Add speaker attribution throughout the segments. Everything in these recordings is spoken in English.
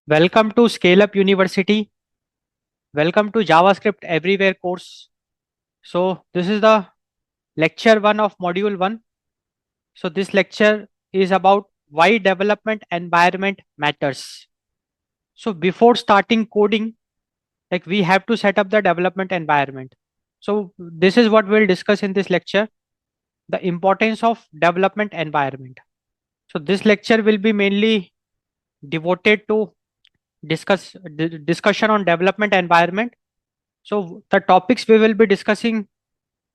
Speaker 1: Welcome to Scale Up University. Welcome to JavaScript Everywhere course. So, this is the lecture 1 of module 1. So, this lecture is about why development environment matters. So, before starting coding, we have to set up the development environment. So, this is what we'll discuss in this lecture, the importance of development environment. So, this lecture will be mainly devoted to discussion on development environment. So the topics we will be discussing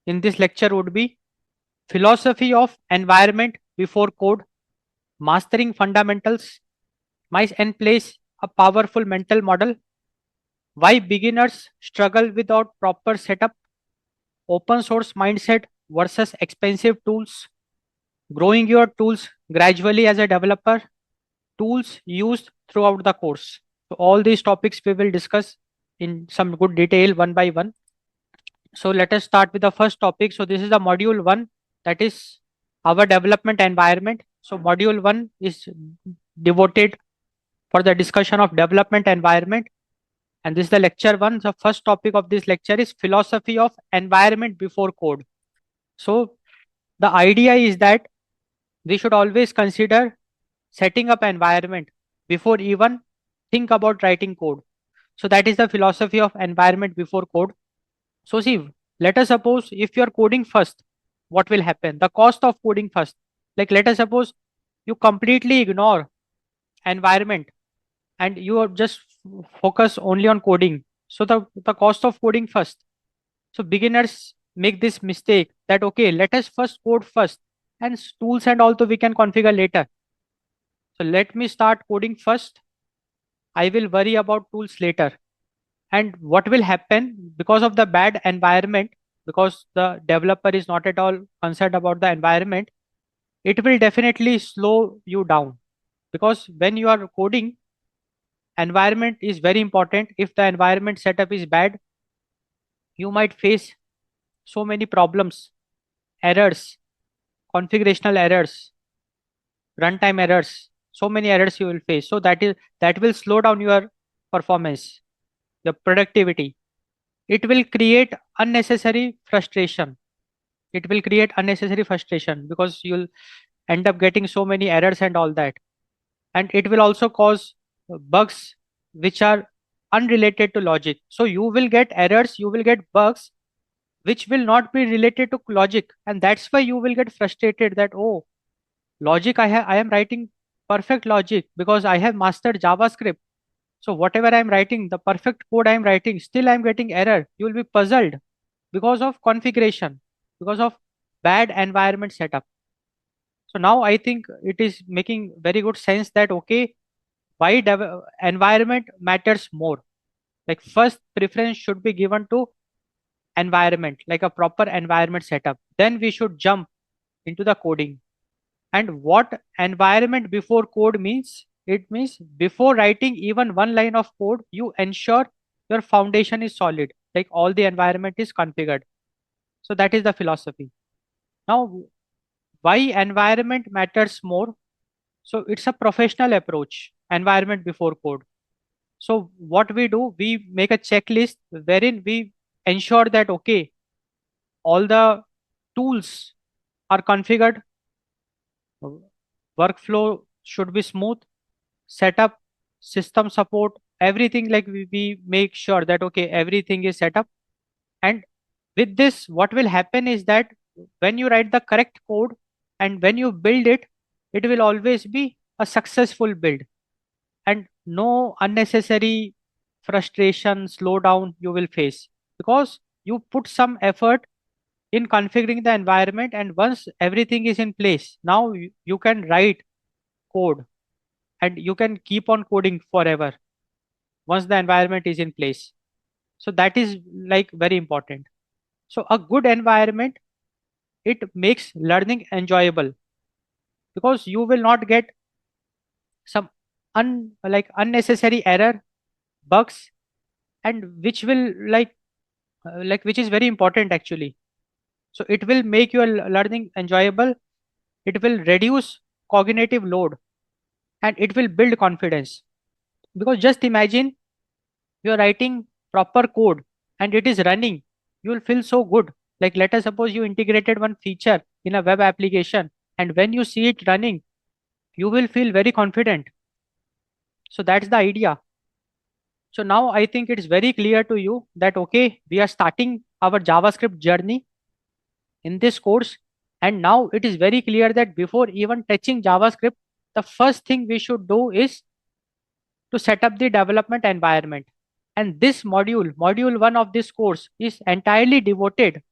Speaker 1: in this lecture would be philosophy of environment before code, mastering fundamentals, mice and place a powerful mental model, why beginners struggle without proper setup, open source mindset versus expensive tools, growing your tools gradually as a developer, tools used throughout the course. So all these topics we will discuss in some good detail one by one. So let us start with the first topic. So this is the module 1, that is our development environment. So module 1 is devoted for the discussion of development environment, and this is the lecture 1. The first topic of this lecture is philosophy of environment before code. So the idea is that we should always consider setting up environment before even think about writing code. So that is the philosophy of environment before code. So see, let us suppose if you are coding first, what will happen? The cost of coding first. Like let us suppose you completely ignore environment and you are just focus only on coding. So the cost of coding first. So beginners make this mistake that okay, let us first code first and tools and also we can configure later. So let me start coding first. I will worry about tools later. And what will happen because of the bad environment, because the developer is not at all concerned about the environment, it will definitely slow you down. Because when you are coding, environment is very important. If the environment setup is bad, you might face so many problems, errors, configurational errors, runtime errors, so many errors you will face. So that will slow down your performance, your productivity. It will create unnecessary frustration. It will create unnecessary frustration because you'll end up getting so many errors and all that. And it will also cause bugs which are unrelated to logic. So you will get errors, you will get bugs which will not be related to logic, and that's why you will get frustrated that oh, logic, I am writing perfect logic because I have mastered JavaScript. So whatever I am writing, the perfect code I am writing, still I am getting error. You will be puzzled because of configuration, because of bad environment setup. So now I think it is making very good sense that okay, why environment matters more. Like first preference should be given to environment, like a proper environment setup. Then we should jump into the coding. And what environment before code means? It means before writing even one line of code, you ensure your foundation is solid, like all the environment is configured. So that is the philosophy. Now, why environment matters more? So it's a professional approach, environment before code. So what we do, we make a checklist wherein we ensure that okay, all the tools are configured, workflow should be smooth, setup, system support, everything, like we make sure that okay, everything is set up. And with this, what will happen is that when you write the correct code and when you build it, it will always be a successful build, and no unnecessary frustration, slowdown you will face because you put some effort in configuring the environment. And once everything is in place, now you can write code and you can keep on coding forever once the environment is in place. So that is like very important. So a good environment, it makes learning enjoyable because you will not get some unnecessary error, bugs, and which will like which is very important actually. So it will make your learning enjoyable, it will reduce cognitive load, and it will build confidence. Because just imagine you're writing proper code and it is running, you will feel so good. Like let us suppose you integrated one feature in a web application, and when you see it running, you will feel very confident. So that's the idea. So now I think it's very clear to you that okay, we are starting our JavaScript journey in this course. And now it is very clear that before even touching JavaScript, the first thing we should do is to set up the development environment. And this module 1 of this course, is entirely devoted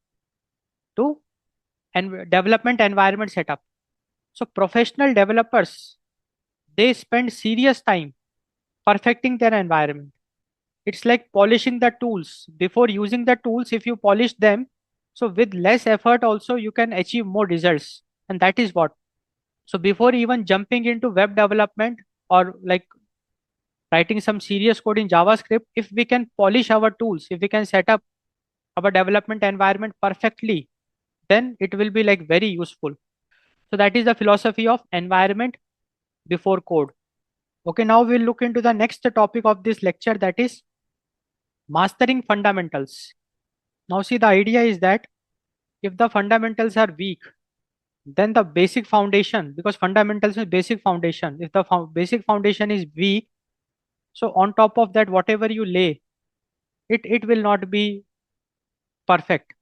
Speaker 1: to development environment setup. So professional developers, they spend serious time perfecting their environment. It's like polishing the tools. Before using the tools, if you polish them, so with less effort also you can achieve more results. And that is what. So before even jumping into web development or like writing some serious code in JavaScript, if we can polish our tools, if we can set up our development environment perfectly, then it will be like very useful. So that is the philosophy of environment before code. Okay, now we'll look into the next topic of this lecture, that is mastering fundamentals. Now see, the idea is that if the fundamentals are weak, then the basic foundation, because fundamentals is basic foundation, if the basic foundation is weak, so on top of that whatever you lay, it will not be perfect,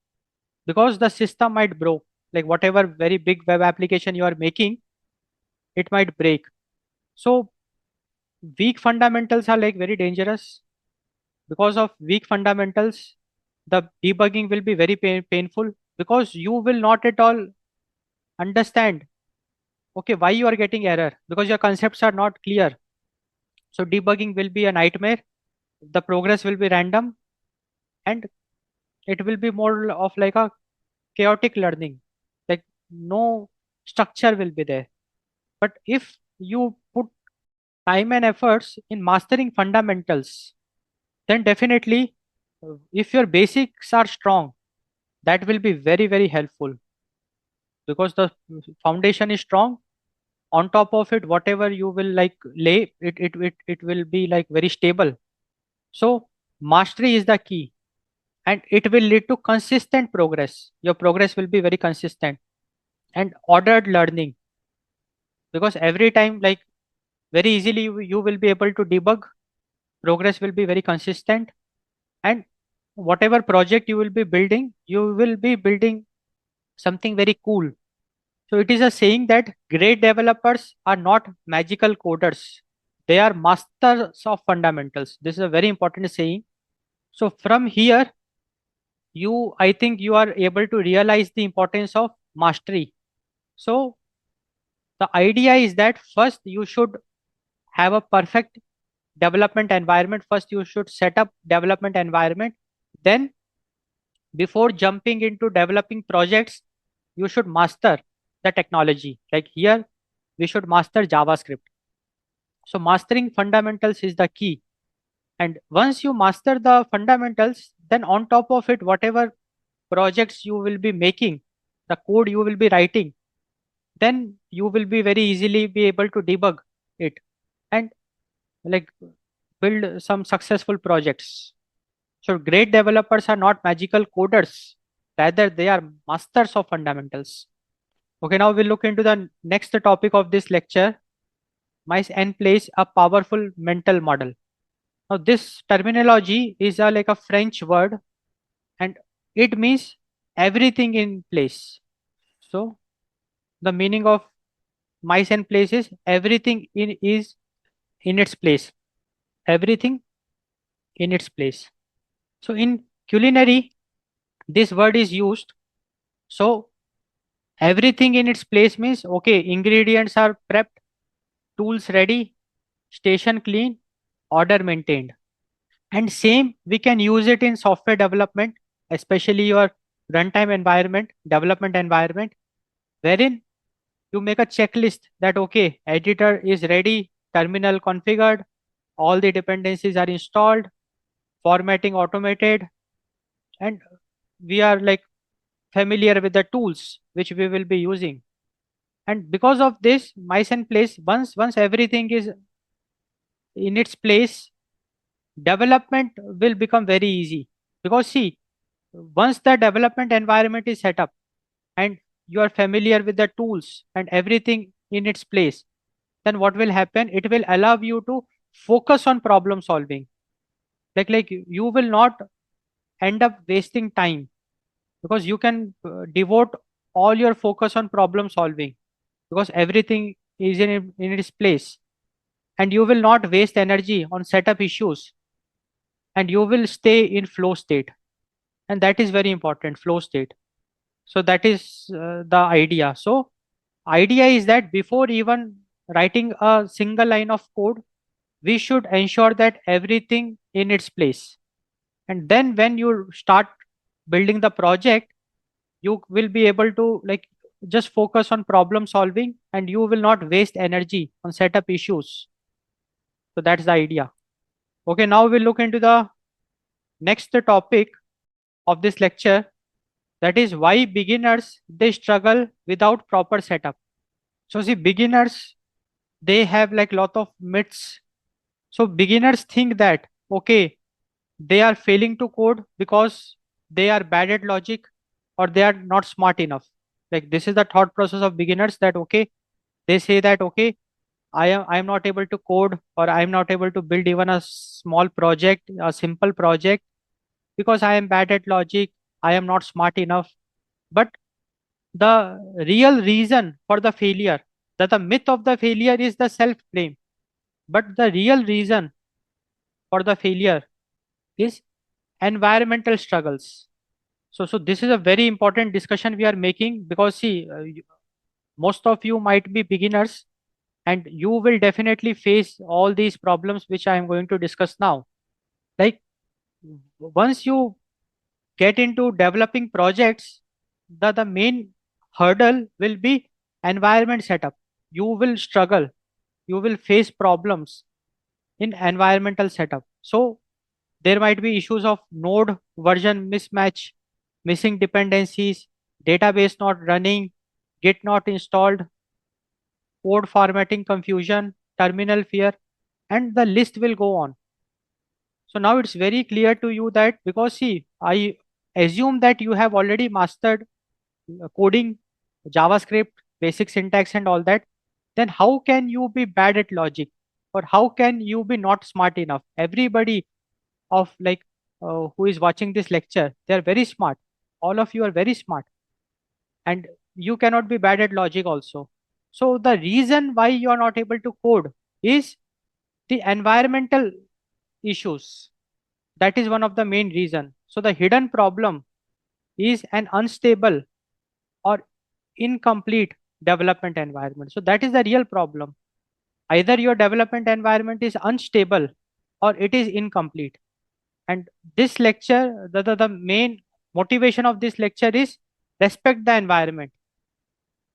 Speaker 1: because the system might broke. Like whatever very big web application you are making, it might break. So weak fundamentals are like very dangerous. Because of weak fundamentals, the debugging will be very painful, because you will not at all understand okay why you are getting error, because your concepts are not clear. So debugging will be a nightmare, the progress will be random, and it will be more of like a chaotic learning, like no structure will be there. But if you put time and efforts in mastering fundamentals, then definitely if your basics are strong, that will be very very helpful, because the foundation is strong. On top of it whatever you will like lay, it will be like very stable. So mastery is the key, and it will lead to consistent progress. Your progress will be very consistent and ordered learning, because every time like very easily you will be able to debug, progress will be very consistent, and whatever project you will be building, you will be building something very cool. So it is a saying that great developers are not magical coders, they are masters of fundamentals. This is a very important saying. So from here, I think you are able to realize the importance of mastery. So the idea is that first you should have a perfect development environment. First you should set up development environment. Then before jumping into developing projects, you should master the technology. Like here, we should master JavaScript. So mastering fundamentals is the key. And once you master the fundamentals, then on top of it, whatever projects you will be making, the code you will be writing, then you will be very easily be able to debug it and like build some successful projects. So great developers are not magical coders, rather they are masters of fundamentals. Okay, now we'll look into the next topic of this lecture. Mice n plays a powerful mental model. Now this terminology is like a French word, and it means everything in place. So the meaning of mice and place is everything is in its place. Everything in its place. So in culinary, this word is used. So everything in its place means okay, ingredients are prepped, tools ready, station clean, order maintained. And same we can use it in software development, especially your runtime environment, development environment, wherein you make a checklist that okay, editor is ready, terminal configured, all the dependencies are installed, formatting automated, and we are like familiar with the tools which we will be using. And because of this mice and place, once everything is in its place, development will become very easy. Because see, once the development environment is set up and you are familiar with the tools and everything in its place, then what will happen? It will allow you to focus on problem solving. Like you will not end up wasting time, because you can devote all your focus on problem solving, because everything is in its place, and you will not waste energy on setup issues, and you will stay in flow state. And that is very important, flow state. So that is the idea. So idea is that before even writing a single line of code, we should ensure that everything in its place. And then when you start building the project, you will be able to just focus on problem solving, and you will not waste energy on setup issues. So that's the idea. Okay, now we'll look into the next topic of this lecture, that is why beginners they struggle without proper setup. So see, beginners, they have like lot of myths. So beginners think that okay, they are failing to code because they are bad at logic, or they are not smart enough. Like this is the thought process of beginners, that okay, they say that okay, I am not able to code, or I am not able to build even a small project, a simple project, because I am bad at logic, I am not smart enough. But the real reason for the failure, that the myth of the failure is the self blame, but the real reason for the failure is environmental struggles. So this is a very important discussion we are making, because see, most of you might be beginners, and you will definitely face all these problems which I am going to discuss now. Like once you get into developing projects, the main hurdle will be environment setup. You will struggle, you will face problems in environmental setup. So there might be issues of node version mismatch, missing dependencies, database not running, Git not installed, code formatting confusion, terminal fear, and the list will go on. So now it's very clear to you that, because see, I assume that you have already mastered coding, JavaScript, basic syntax, and all that. Then how can you be bad at logic? Or how can you be not smart enough? Everybody of who is watching this lecture, they are very smart. All of you are very smart, and you cannot be bad at logic also. So the reason why you are not able to code is the environmental issues. That is one of the main reason. So the hidden problem is an unstable or incomplete development environment. So that is the real problem. Either your development environment is unstable or it is incomplete. And this lecture, the main motivation of this lecture is respect the environment.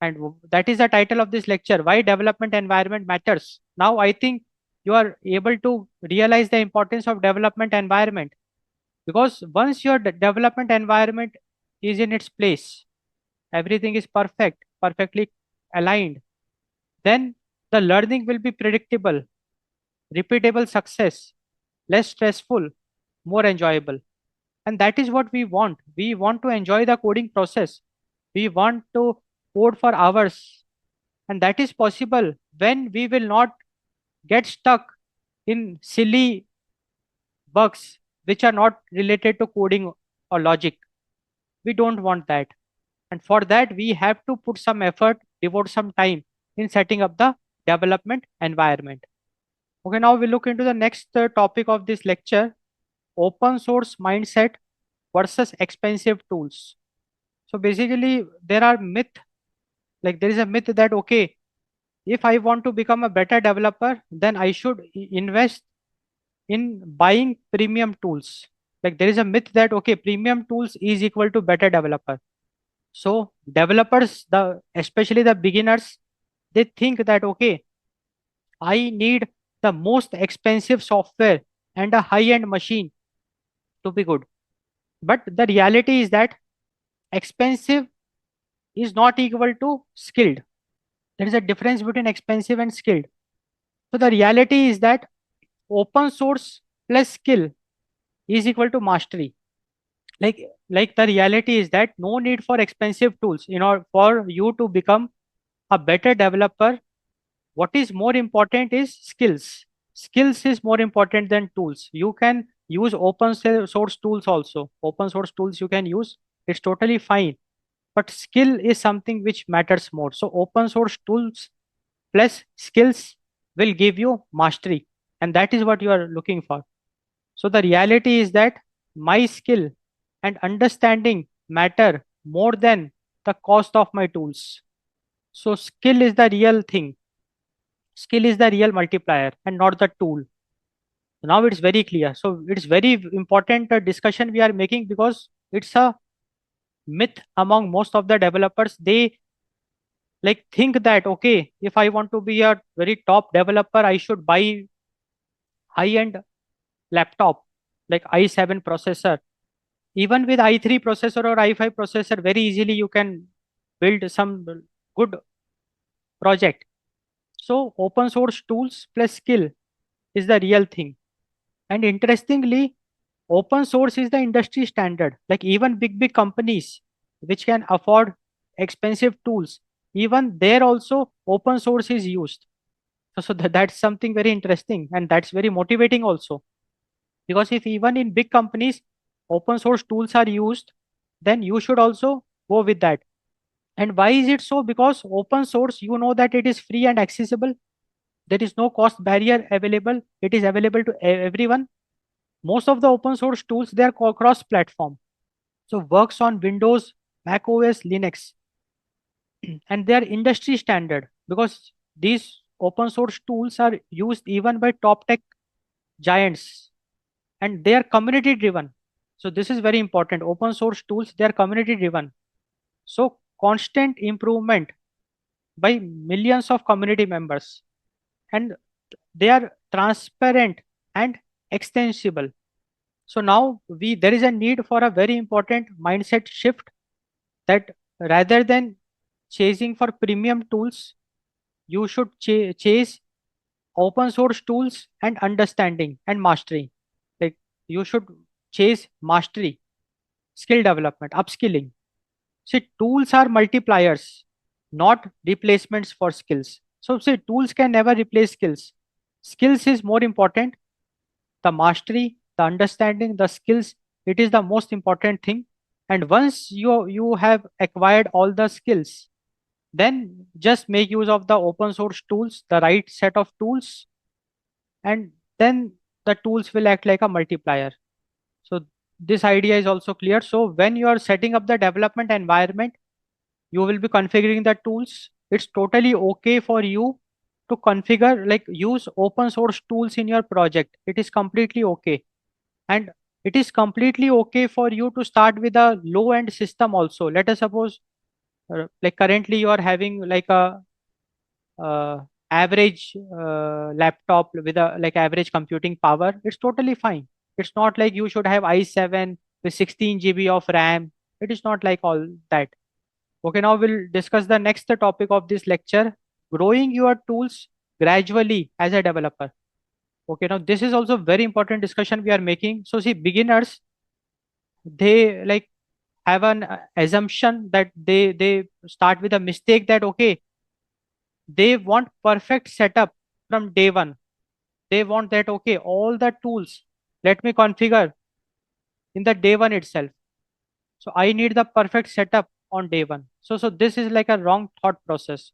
Speaker 1: And that is the title of this lecture, why development environment matters. Now I think you are able to realize the importance of development environment, because once your development environment is in its place, everything is perfect, perfectly aligned, then the learning will be predictable, repeatable success, less stressful, more enjoyable. And that is what we want. We want to enjoy the coding process. We want to code for hours. And that is possible when we will not get stuck in silly bugs which are not related to coding or logic. We don't want that. And for that, we have to put some effort, devote some time in setting up the development environment. Okay, now we look into the next topic of this lecture, open source mindset versus expensive tools. So basically, there are myth, like there is a myth that, okay, if I want to become a better developer, then I should invest in buying premium tools. Like there is a myth that, okay, premium tools is equal to better developer. So developers, the especially the beginners, they think that okay, I need the most expensive software and a high-end machine to be good. But the reality is that expensive is not equal to skilled. There is a difference between expensive and skilled. So the reality is that open source plus skill is equal to mastery. Like, like the reality is that no need for expensive tools in order for you to become a better developer. What is more important is skills. Skills is more important than tools. You can use source tools also. Open source tools you can use. It's totally fine. But skill is something which matters more. So open source tools plus skills will give you mastery. And that is what you are looking for. So the reality is that my skill and understanding matter more than the cost of my tools. So skill is the real thing. Skill is the real multiplier and not the tool. Now it's very clear. So it's very important discussion we are making because it's a myth among most of the developers. They like think that okay, if I want to be a very top developer, I should buy high-end laptop like i7 processor. Even with i3 processor or i5 processor, very easily you can build some good project. So open source tools plus skill is the real thing. And interestingly, open source is the industry standard. Like even big companies which can afford expensive tools, even there also open source is used. That's something very interesting and that's very motivating also. Because if even in big companies open source tools are used, then you should also go with that. And why is it so? Because open source, you know that it is free and accessible. There is no cost barrier available. It is available to everyone. Most of the open source tools, they are cross platform. So works on Windows, Mac OS, Linux, and they are industry standard because these open source tools are used even by top tech giants and they are community driven. So this is very important. Open source tools, they are community driven. So constant improvement by millions of community members and they are transparent and extensible. So now we there is a need for a very important mindset shift that rather than chasing for premium tools, you should chase open source tools and understanding and mastery. Like you should chase mastery, skill development, upskilling. See, tools are multipliers, not replacements for skills. So see, tools can never replace skills. Skills is more important. The mastery, the understanding, the skills, it is the most important thing. And once you have acquired all the skills, then just make use of the open source tools, the right set of tools, and then the tools will act like a multiplier. So this idea is also clear. So when you are setting up the development environment, you will be configuring the tools. It's totally okay for you to configure, like use open source tools in your project. It is completely okay. And it is completely okay for you to start with a low end system also. Let us suppose like currently you are having like a uh, average laptop with a like average computing power. It's totally fine. It's not like you should have i7 with 16 GB of RAM. It is not like all that. Okay, now we'll discuss the next topic of this lecture, growing your tools gradually as a developer. Okay, now this is also very important discussion we are making. So see, beginners, they like have an assumption that they start with a mistake that okay, they want perfect setup from day one. They want that okay, all the tools, let me configure in the day one itself. So I need the perfect setup on day one. So this is like a wrong thought process.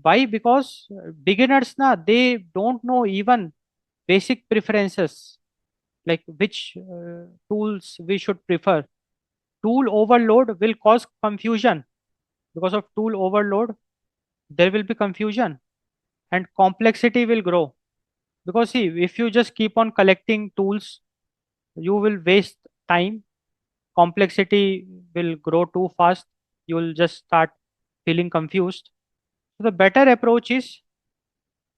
Speaker 1: Why? Because beginners na they don't know even basic preferences like which tools we should prefer. Tool overload will cause confusion. Because of tool overload, there will be confusion and complexity will grow. Because see, if you just keep on collecting tools, you will waste time. Complexity will grow too fast. You will just start feeling confused. So the better approach is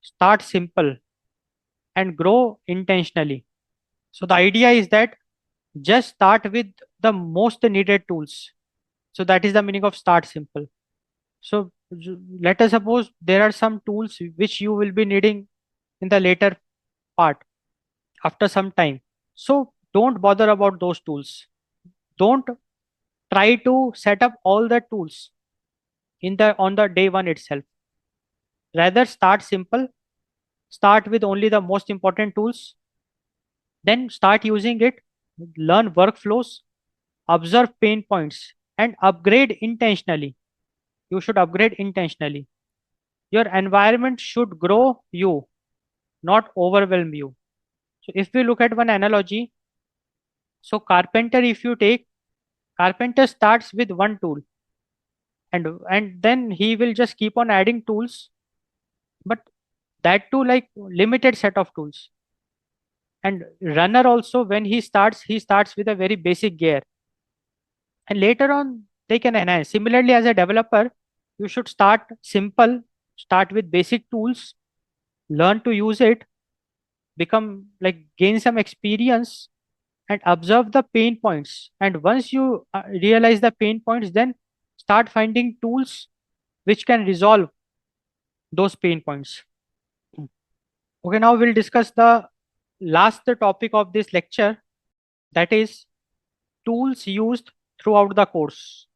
Speaker 1: start simple and grow intentionally. So the idea is that just start with the most needed tools. So that is the meaning of start simple. So let us suppose there are some tools which you will be needing in the later part. after some time. So don't bother about those tools. Don't try to set up all the tools in the on the day one itself. Rather start simple, start with only the most important tools, then start using it, learn workflows, observe pain points, and upgrade intentionally. You should upgrade intentionally. Your environment should grow you, not overwhelm you. So if we look at one analogy, so carpenter, if you take, carpenter starts with one tool, and then he will just keep on adding tools, but that too like limited set of tools. And runner also, when he starts with a very basic gear, and later on they can enhance. Similarly, as a developer, you should start simple, start with basic tools, learn to use it, become like gain some experience, and observe the pain points. And once you realize the pain points, then start finding tools which can resolve those pain points. Okay, now we'll discuss the last topic of this lecture, that is tools used throughout the course.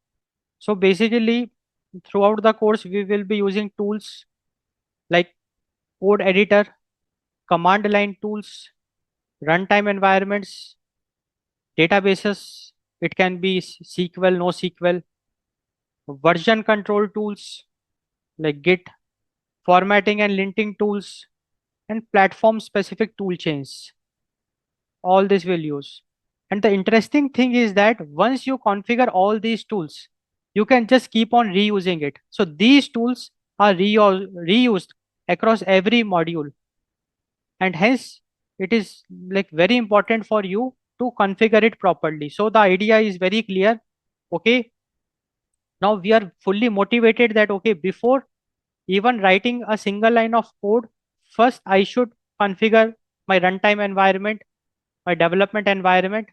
Speaker 1: So basically, throughout the course, we will be using tools like code editor, command line tools, runtime environments, databases. It can be SQL, NoSQL, version control tools like Git, formatting and linting tools, and platform specific tool chains. All this we'll use. And the interesting thing is that once you configure all these tools, you can just keep on reusing it. So these tools are reused across every module, and hence it is like very important for you to configure it properly. So the idea is very clear. Okay, now we are fully motivated that okay, before even writing a single line of code, first I should configure my runtime environment, my development environment.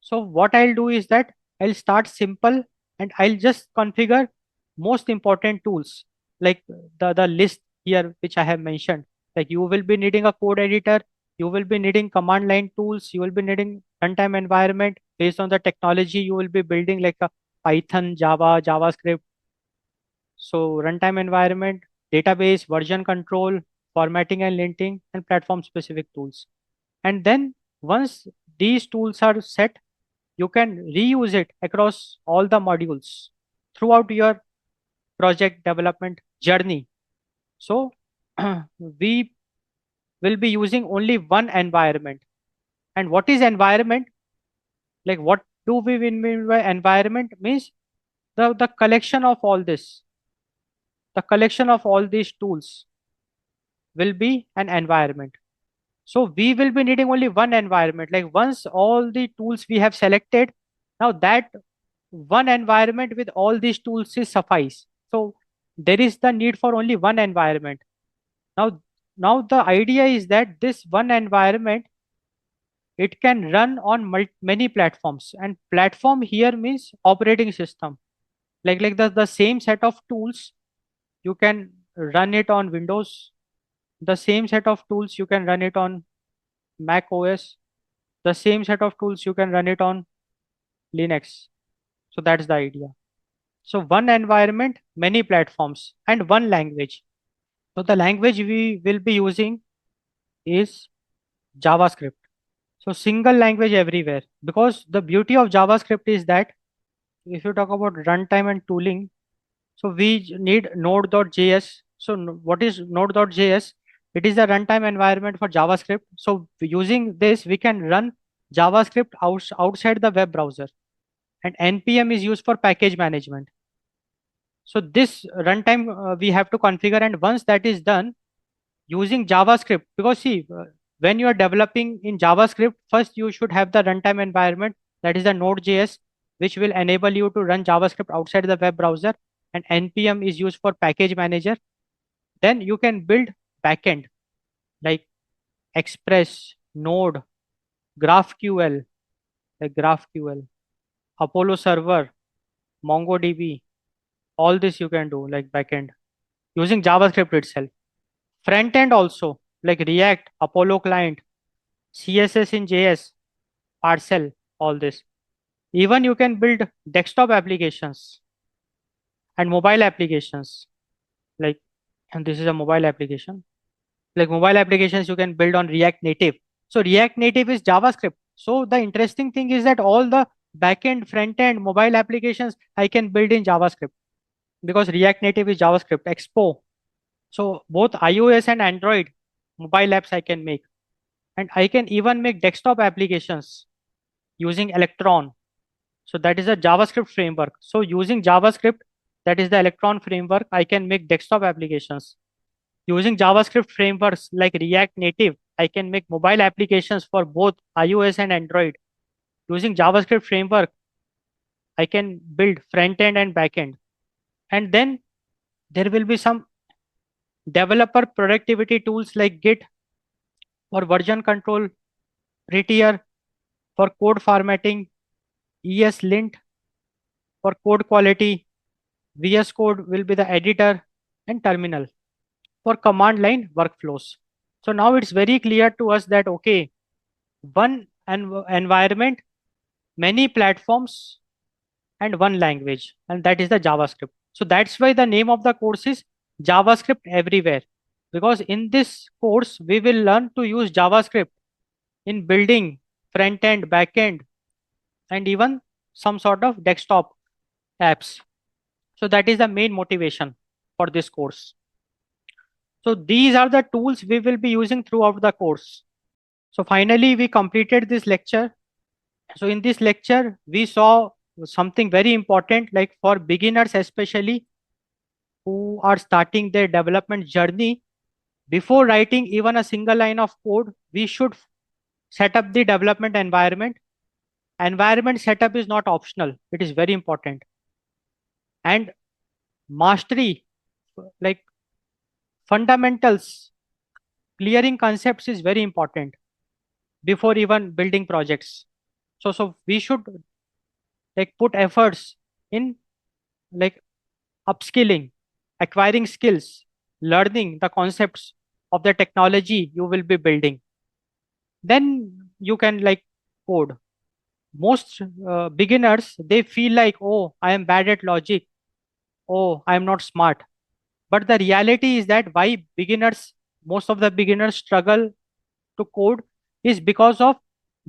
Speaker 1: So what I'll do is that I'll start simple, and I'll just configure most important tools like the list here which I have mentioned. Like you will be needing a code editor, you will be needing command line tools, you will be needing runtime environment based on the technology you will be building, like a Python, Java, JavaScript. So runtime environment, database, version control, formatting and linting, and platform specific tools. And then once these tools are set, you can reuse it across all the modules throughout your project development journey. So we will be using only one environment. And what is environment? Like what do we mean by environment? Means the collection of all this, the collection of all these tools will be an environment. So we will be needing only one environment. Like once all the tools we have selected, now that one environment with all these tools is suffice. So there is the need for only one environment. Now, now the idea is that this one environment, it can run on many platforms, and platform here means operating system. Like the same set of tools, you can run it on Windows. The same set of tools you can run it on Mac OS. The same set of tools you can run it on Linux. So that's the idea. So one environment, many platforms, and one language. So the language we will be using is JavaScript. So single language everywhere. Because the beauty of JavaScript is that if you talk about runtime and tooling, so we need Node.js. So what is Node.js? It is the runtime environment for JavaScript. So using this, we can run JavaScript outside the web browser. And NPM is used for package management. So this runtime we have to configure, and once that is done using JavaScript, because see, when you are developing in JavaScript, first you should have the runtime environment, that is the Node.js, which will enable you to run JavaScript outside the web browser, and NPM is used for package manager. Then you can build backend like Express, Node, GraphQL, like GraphQL, Apollo server, MongoDB. All this you can do like backend using JavaScript itself. Front end also like React, Apollo client, CSS in JS, Parcel, all this. Even you can build desktop applications and mobile applications. Like, and this is a mobile application. Like mobile applications you can build on React Native. So React Native is JavaScript. So the interesting thing is that all the backend, front end, mobile applications I can build in JavaScript because React Native is JavaScript. Expo. So both iOS and Android mobile apps I can make. And I can even make desktop applications using Electron. So that is a JavaScript framework. So using JavaScript, that is the Electron framework, I can make desktop applications. Using JavaScript frameworks like React Native, I can make mobile applications for both iOS and Android. Using JavaScript framework, I can build front end and back end. And then there will be some developer productivity tools like Git for version control, Prettier for code formatting, ESLint for code quality, VS Code will be the editor, and Terminal for command line workflows. So now it's very clear to us that, okay, one environment, many platforms, and one language, and that is the JavaScript. So that's why the name of the course is JavaScript Everywhere, because in this course we will learn to use JavaScript in building front end, back end, and even some sort of desktop apps. So that is the main motivation for this course. So these are the tools we will be using throughout the course. So finally we completed this lecture. So in this lecture we saw something very important, like for beginners especially who are starting their development journey. Before writing even a single line of code, we should set up the development environment. Environment setup is not optional, it is very important. And mastery, like fundamentals, clearing concepts is very important before even building projects. So we should like put efforts in like upskilling, acquiring skills, learning the concepts of the technology you will be building. Then you can like code. Most beginners, they feel like, oh, I am bad at logic. Oh, I am not smart. But the reality is that why beginners, most of the beginners struggle to code is because of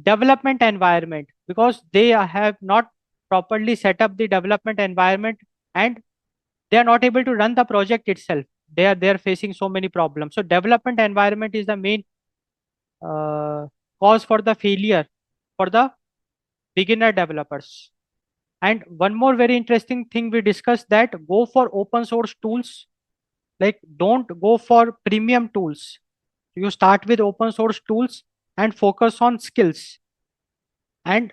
Speaker 1: development environment, because they have not properly set up the development environment, and they are not able to run the project itself. They are facing so many problems. So development environment is the main uh, cause for the failure for the beginner developers. And one more very interesting thing we discussed, that go for open source tools, like don't go for premium tools. You start with open source tools and focus on skills, and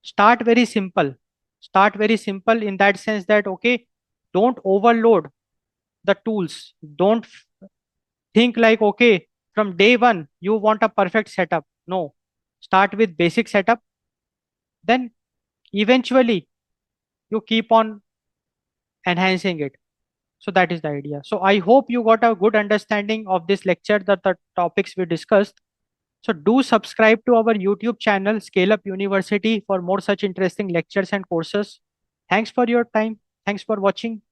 Speaker 1: start very simple. Start very simple in that sense that, okay, don't overload the tools. Don't think like, okay, from day one you want a perfect setup. No, start with basic setup, then eventually you keep on enhancing it. So that is the idea. So I hope you got a good understanding of this lecture, that the topics we discussed. So do subscribe to our YouTube channel, Scale Up University, for more such interesting lectures and courses. Thanks for your time. Thanks for watching.